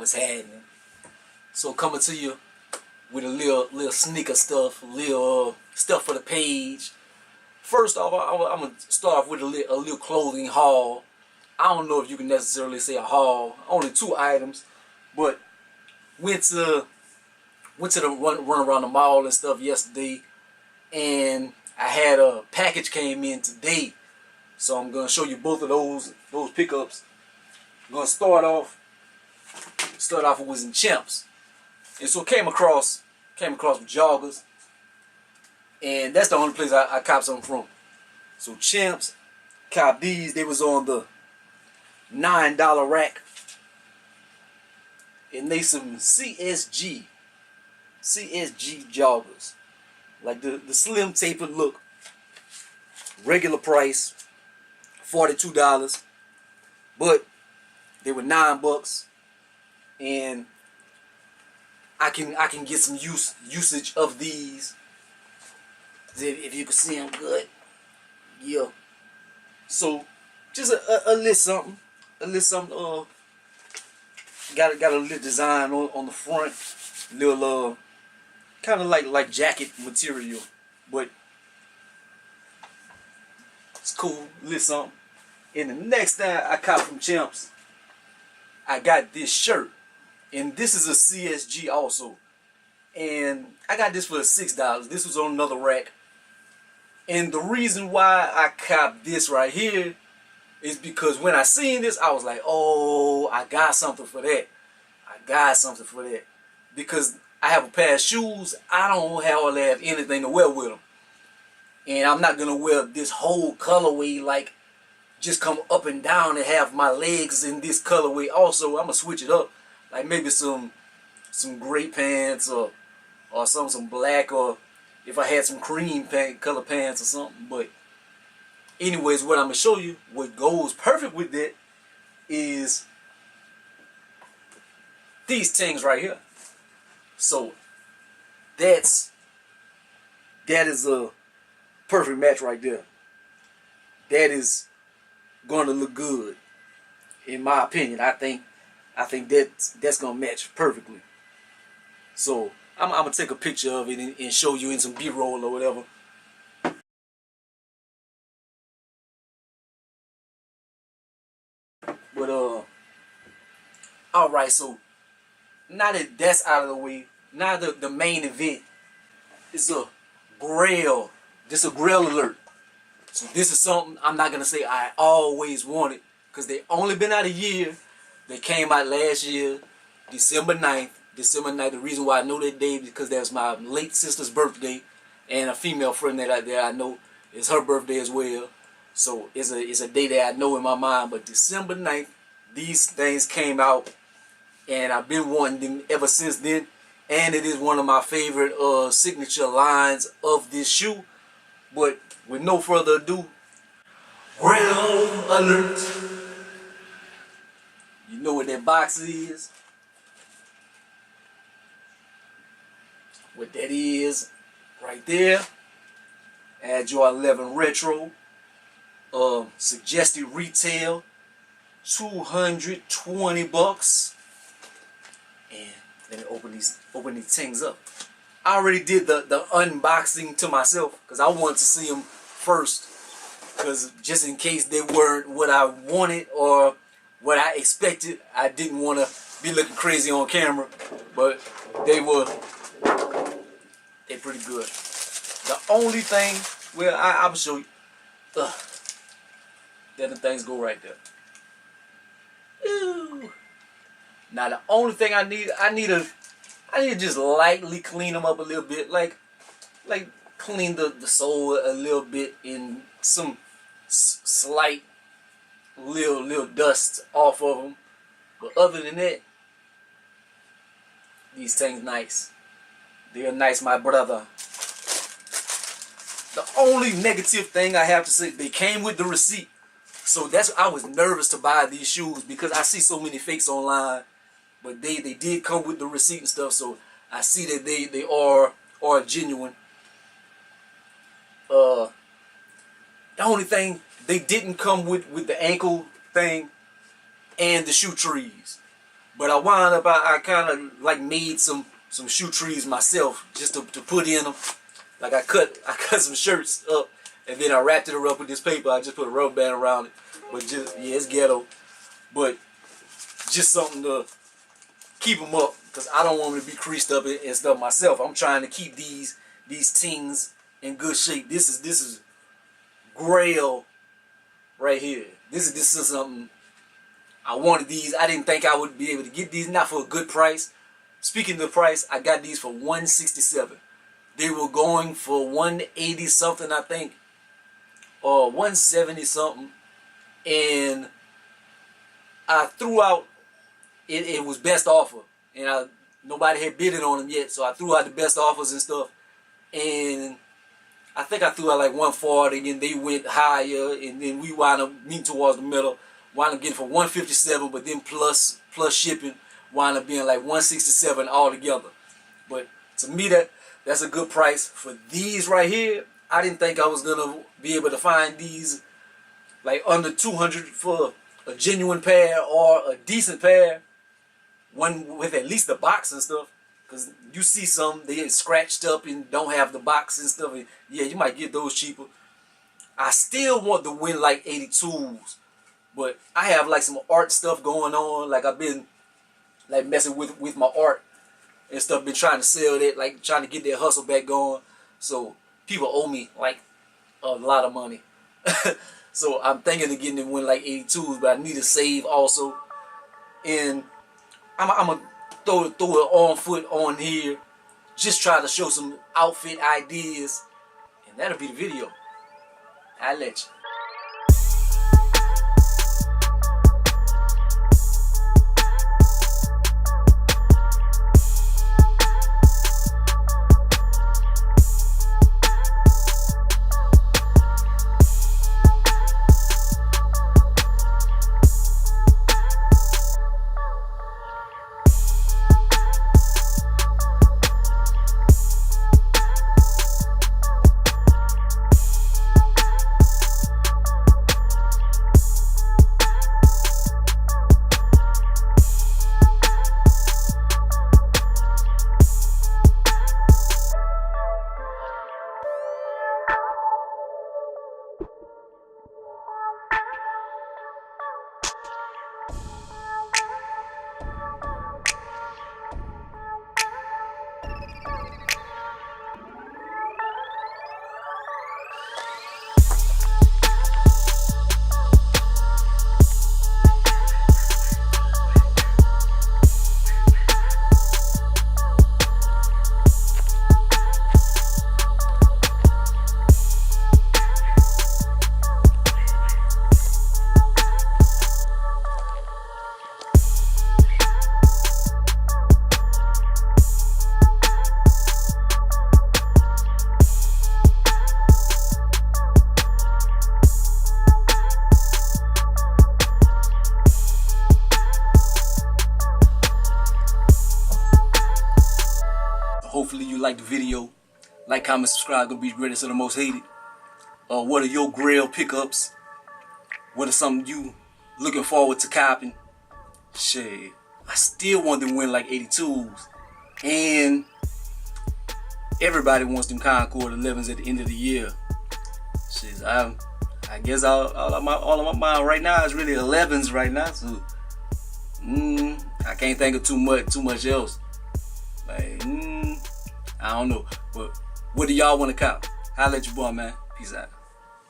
What's happening? So coming to you with a little sneaker stuff, little stuff for the page. First off, I'm gonna start off with a little clothing haul. I don't know if you can necessarily say a haul. Only 2 items, but went to the run around the mall and stuff yesterday, and I had a package came in today. So I'm gonna show you both of those pickups. I'm gonna start off with some Champs, and so came across some joggers, and that's the only place I copped something from. So Champs, copped these. They was on the $9 rack, and they some CSG joggers, like the slim tapered look. Regular price $42, but they were $9, and I can get some usage of these. If you can see them good, yeah. So just a little something, got a little design on the front, little kind of like jacket material, but it's cool, little something. And the next thing I copped from Champs, I got this shirt, and this is a CSG also, and I got this for $6. This was on another rack, and the reason why I copped this right here is because when I seen this, I was like, oh, I got something for that. Because I have a pair of shoes, I don't have anything to wear with them, and I'm not gonna wear this whole colorway, like just come up and down and have my legs in this colorway. Also, I'm gonna switch it up, like maybe some gray pants or some black, or if I had some cream color pants or something. But anyways, what I'm gonna show you, what goes perfect with that, is these things right here. So that is a perfect match right there. That is going to look good, in my opinion. I think that's gonna match perfectly. So I'm gonna take a picture of it and show you in some B-roll or whatever. But all right. So now that that's out of the way, now the main event is a grail. This a grail alert. So this is something I'm not gonna say I always wanted, because they only been out a year. They came out last year, December 9th. The reason why I know that day is because that's my late sister's birthday, and a female friend that I know is her birthday as well. So it's a day that I know in my mind. But December 9th, these things came out, and I've been wanting them ever since then. And it is one of my favorite signature lines of this shoe. But with no further ado, grail alert. You know what that box is. What that is right there. Add your 11 retro. Suggested retail $220. And let me open these things up. I already did the unboxing to myself because I wanted to see them first, because just in case they weren't what I wanted or what I expected, I didn't want to be looking crazy on camera. But they're pretty good. The only thing, well, I'll show you. There the things go right there. Ew. Now the only thing I need to just lightly clean them up a little bit, like clean the sole a little bit in some slight little dust off of them. But other than that, these things nice. They're nice, my brother. The only negative thing I have to say, they came with the receipt. So I was nervous to buy these shoes because I see so many fakes online. But they did come with the receipt and stuff, so I see that they are genuine. The only thing, they didn't come with the ankle thing and the shoe trees. But I wound up, I kind of like made some shoe trees myself just to put in them. Like I cut some shirts up and then I wrapped it up with this paper. I just put a rubber band around it. But just, yeah, it's ghetto. But just something to keep them up, because I don't want them to be creased up and stuff myself. I'm trying to keep these tings in good shape. This is Grail right here. This is something. I wanted these. I didn't think I would be able to get these, not for a good price. Speaking of the price, I got these for $167. They were going for $180 something, I think, or $170 something, and I threw out. It was best offer, and nobody had bid it on them yet, so I threw out the best offers and stuff, and I think I threw out like 140, and they went higher, and then we wound up meeting towards the middle. Wound up getting for $157, but then plus shipping, wound up being like $167 altogether. But to me, that's a good price for these right here. I didn't think I was gonna be able to find these like under $200 for a genuine pair or a decent pair, one with at least the box and stuff. Cause you see some they get scratched up and don't have the box and stuff. And yeah, you might get those cheaper. I still want the Win Like 82s. But I have like some art stuff going on. Like I've been like messing with my art and stuff. Been trying to sell that, like trying to get that hustle back going. So people owe me like a lot of money. So I'm thinking of getting the Win Like 82s, but I need to save also. And I'm gonna throw it on foot on here. Just try to show some outfit ideas, and that'll be the video. I'll let you. Hopefully you like the video. Like, comment, subscribe. Gonna be the greatest of the most hated. What are your Grail pickups? What are some you looking forward to copping? Shit, I still want them to Win Like 82s. And everybody wants them Concord 11s at the end of the year. Shit, I guess all of my mind right now is really 11s right now. So I can't think of too much else. Like, I don't know. But what do y'all want to cop? Holla at your boy, man. Peace out.